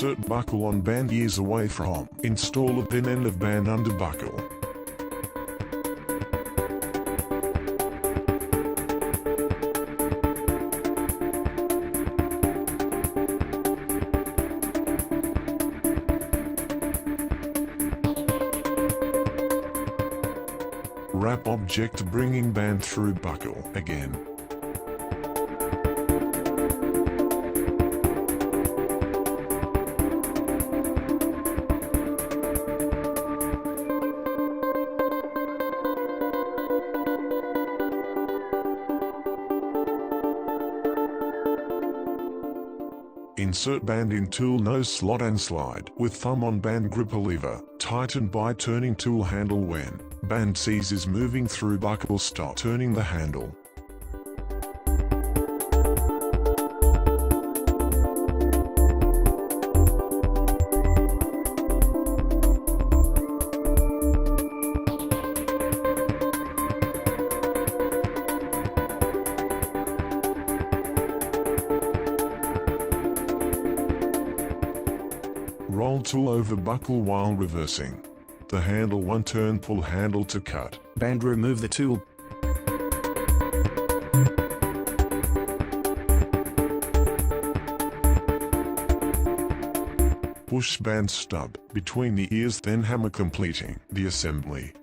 Insert buckle on band ears away from. Install a thin end of band under buckle. Wrap object bringing band through buckle again. Insert band in tool nose slot and slide. With thumb on band grip a lever. Tighten by turning tool handle when band ceases moving through buckle. Stop turning the handle. Roll tool over buckle while reversing. The handle one turn, pull handle to cut. Band, remove the tool. Push band stub between the ears, then hammer, completing the assembly.